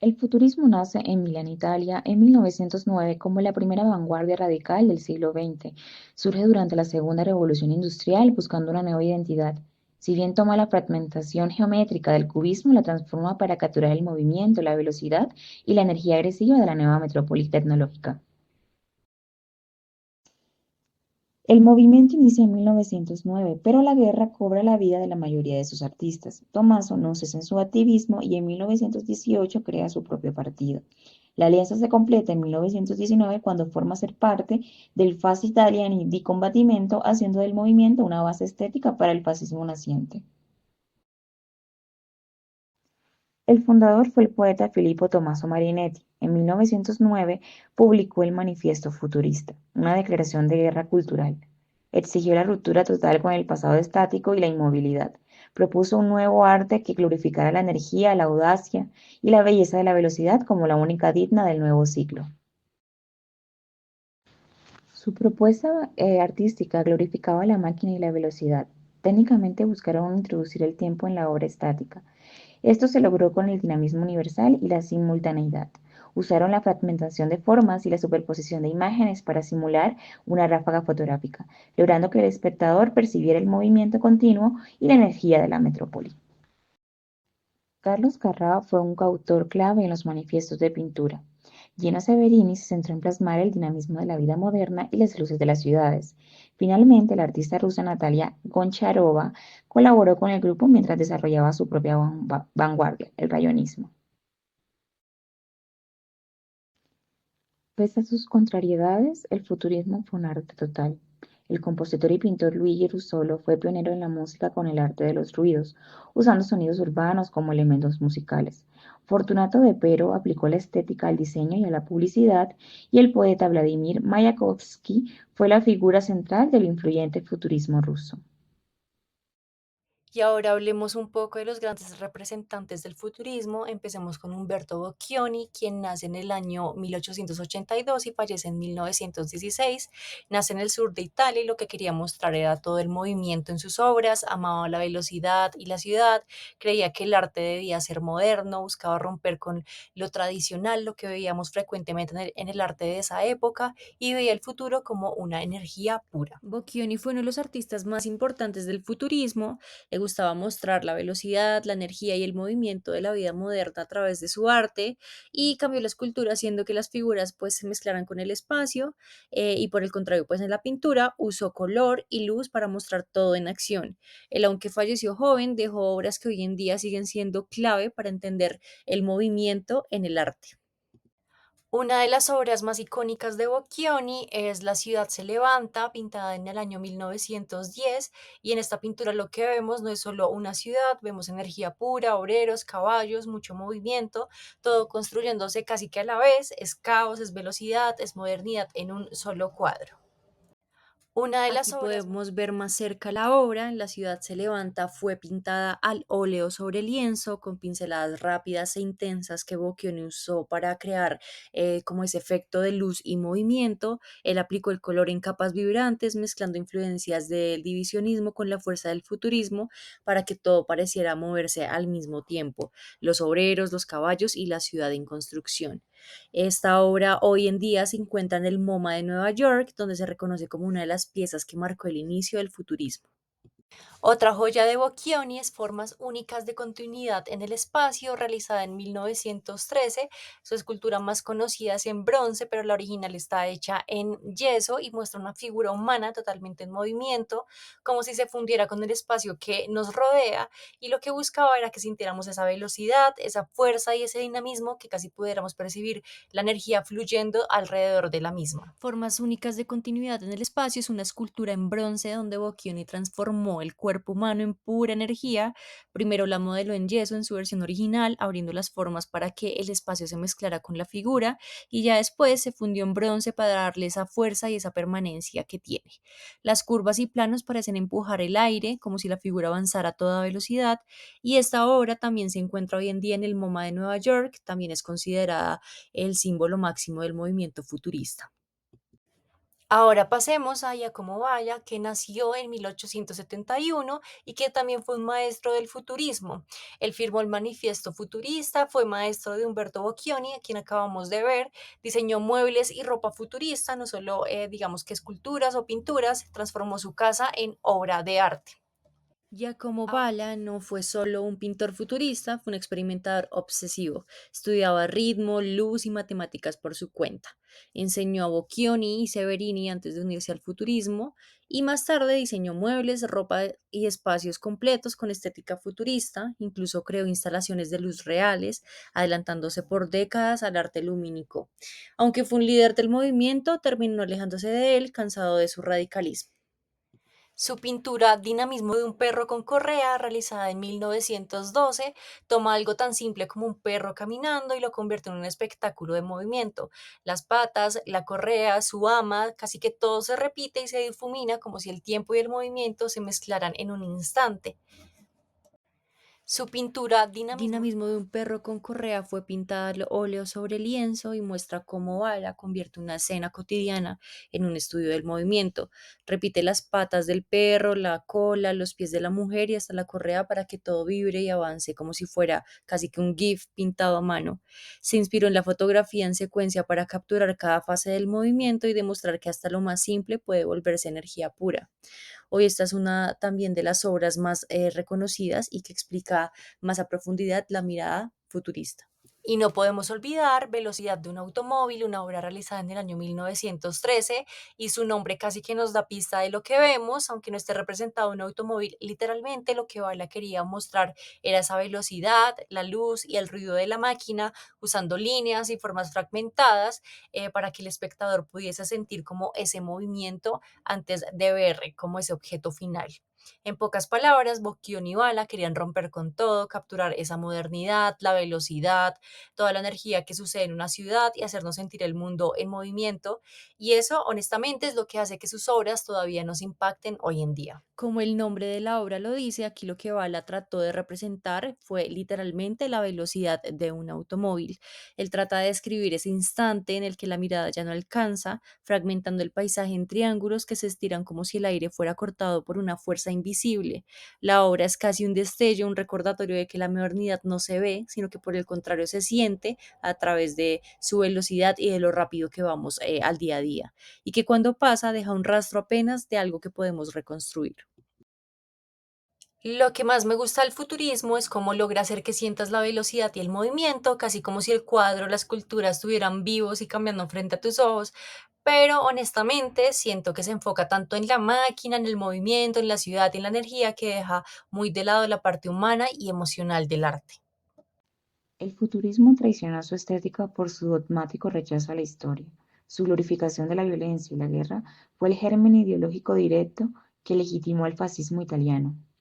El futurismo nace en Milán, Italia, en 1909 como la primera vanguardia radical del siglo XX. Surge durante la Segunda Revolución Industrial buscando una nueva identidad. Si bien toma la fragmentación geométrica del cubismo, la transforma para capturar el movimiento, la velocidad y la energía agresiva de la nueva metrópoli tecnológica. El movimiento inicia en 1909, pero la guerra cobra la vida de la mayoría de sus artistas. Tommaso no cesa en su activismo y en 1918 crea su propio partido. La alianza se completa en 1919 cuando forma ser parte del Fasci Italiani di Combattimento, haciendo del movimiento una base estética para el fascismo naciente. El fundador fue el poeta Filippo Tommaso Marinetti. En 1909 publicó el Manifiesto Futurista, una declaración de guerra cultural. Exigió la ruptura total con el pasado estático y la inmovilidad. Propuso un nuevo arte que glorificara la energía, la audacia y la belleza de la velocidad como la única digna del nuevo ciclo. Su propuesta artística glorificaba la máquina y la velocidad. Técnicamente buscaron introducir el tiempo en la obra estática. Esto se logró con el dinamismo universal y la simultaneidad. Usaron la fragmentación de formas y la superposición de imágenes para simular una ráfaga fotográfica, logrando que el espectador percibiera el movimiento continuo y la energía de la metrópoli. Carlos Carrà fue un autor clave en los manifiestos de pintura. Gino Severini se centró en plasmar el dinamismo de la vida moderna y las luces de las ciudades. Finalmente, la artista rusa Natalia Goncharova colaboró con el grupo mientras desarrollaba su propia vanguardia, el rayonismo. Pese a sus contrariedades, el futurismo fue un arte total. El compositor y pintor Luigi Russolo fue pionero en la música con el arte de los ruidos, usando sonidos urbanos como elementos musicales. Fortunato de Pero aplicó la estética al diseño y a la publicidad, y el poeta Vladimir Mayakovsky fue la figura central del influyente futurismo ruso. Y ahora hablemos un poco de los grandes representantes del futurismo. Empecemos con Umberto Bocchioni, quien nace en el año 1882 y fallece en 1916. Nace en el sur de Italia y lo que quería mostrar era todo el movimiento en sus obras, amaba la velocidad y la ciudad, creía que el arte debía ser moderno, buscaba romper con lo tradicional, lo que veíamos frecuentemente en el arte de esa época, y veía el futuro como una energía pura. Bocchioni fue uno de los artistas más importantes del futurismo. Le gustaba mostrar la velocidad, la energía y el movimiento de la vida moderna a través de su arte, y cambió la escultura haciendo que las figuras pues se mezclaran con el espacio, y por el contrario pues en la pintura usó color y luz para mostrar todo en acción. Él, aunque falleció joven, dejó obras que hoy en día siguen siendo clave para entender el movimiento en el arte. Una de las obras más icónicas de Bocchioni es La ciudad se levanta, pintada en el año 1910, y en esta pintura lo que vemos no es solo una ciudad, vemos energía pura, obreros, caballos, mucho movimiento, todo construyéndose casi que a la vez, es caos, es velocidad, es modernidad en un solo cuadro. Una de las Aquí obras podemos ver más cerca la obra. La ciudad se levanta fue pintada al óleo sobre lienzo con pinceladas rápidas e intensas que Bocchioni usó para crear como ese efecto de luz y movimiento. Él aplicó el color en capas vibrantes, mezclando influencias del divisionismo con la fuerza del futurismo para que todo pareciera moverse al mismo tiempo: los obreros, los caballos y la ciudad en construcción. Esta obra hoy en día se encuentra en el MoMA de Nueva York, donde se reconoce como una de las piezas que marcó el inicio del futurismo. Otra joya de Bocchioni es Formas únicas de continuidad en el espacio, realizada en 1913. Su escultura más conocida es en bronce, pero la original está hecha en yeso y muestra una figura humana totalmente en movimiento, como si se fundiera con el espacio que nos rodea, y lo que buscaba era que sintiéramos esa velocidad, esa fuerza y ese dinamismo, que casi pudiéramos percibir la energía fluyendo alrededor de la misma. Formas únicas de continuidad en el espacio es una escultura en bronce donde Bocchioni transformó el cuerpo humano en pura energía. Primero la modeló en yeso en su versión original, abriendo las formas para que el espacio se mezclara con la figura, y ya después se fundió en bronce para darle esa fuerza y esa permanencia que tiene. Las curvas y planos parecen empujar el aire, como si la figura avanzara a toda velocidad, y esta obra también se encuentra hoy en día en el MoMA de Nueva York. También es considerada el símbolo máximo del movimiento futurista. Ahora pasemos a Giacomo Balla, que nació en 1871 y que también fue un maestro del futurismo. Él firmó el Manifiesto Futurista, fue maestro de Umberto Bocchioni, a quien acabamos de ver, diseñó muebles y ropa futurista, no solo digamos que esculturas o pinturas, transformó su casa en obra de arte. Giacomo Balla no fue solo un pintor futurista, fue un experimentador obsesivo. Estudiaba ritmo, luz y matemáticas por su cuenta. Enseñó a Bocchioni y Severini antes de unirse al futurismo y más tarde diseñó muebles, ropa y espacios completos con estética futurista. Incluso creó instalaciones de luz reales, adelantándose por décadas al arte lumínico. Aunque fue un líder del movimiento, terminó alejándose de él, cansado de su radicalismo. Su pintura Dinamismo de un perro con correa, realizada en 1912, toma algo tan simple como un perro caminando y lo convierte en un espectáculo de movimiento. Las patas, la correa, su ama, casi que todo se repite y se difumina como si el tiempo y el movimiento se mezclaran en un instante. Su pintura Dinamismo de un perro con correa fue pintada al óleo sobre lienzo y muestra cómo Bala convierte una escena cotidiana en un estudio del movimiento. Repite las patas del perro, la cola, los pies de la mujer y hasta la correa para que todo vibre y avance como si fuera casi que un GIF pintado a mano. Se inspiró en la fotografía en secuencia para capturar cada fase del movimiento y demostrar que hasta lo más simple puede volverse energía pura. Hoy esta es una también de las obras más reconocidas y que explica más a profundidad la mirada futurista. Y no podemos olvidar Velocidad de un automóvil, una obra realizada en el año 1913 y su nombre casi que nos da pista de lo que vemos, aunque no esté representado un automóvil, literalmente lo que Bala quería mostrar era esa velocidad, la luz y el ruido de la máquina, usando líneas y formas fragmentadas para que el espectador pudiese sentir como ese movimiento antes de ver como ese objeto final. En pocas palabras, Bocchioni y Bala querían romper con todo, capturar esa modernidad, la velocidad, toda la energía que sucede en una ciudad y hacernos sentir el mundo en movimiento. Y eso, honestamente, es lo que hace que sus obras todavía nos impacten hoy en día. Como el nombre de la obra lo dice, aquí lo que Bala trató de representar fue literalmente la velocidad de un automóvil. Él trata de describir ese instante en el que la mirada ya no alcanza, fragmentando el paisaje en triángulos que se estiran como si el aire fuera cortado por una fuerza invisible. La obra es casi un destello, un recordatorio de que la modernidad no se ve, sino que por el contrario se siente a través de su velocidad y de lo rápido que vamos al día a día. Y que cuando pasa deja un rastro apenas de algo que podemos reconstruir. Lo que más me gusta del futurismo es cómo logra hacer que sientas la velocidad y el movimiento, casi como si el cuadro, la escultura estuvieran vivos y cambiando frente a tus ojos. Pero honestamente siento que se enfoca tanto en la máquina, en el movimiento, en la ciudad y en la energía que deja muy de lado la parte humana y emocional del arte. El futurismo traicionó su estética por su dogmático rechazo a la historia. Su glorificación de la violencia y la guerra fue el germen ideológico directo que legitimó el fascismo italiano.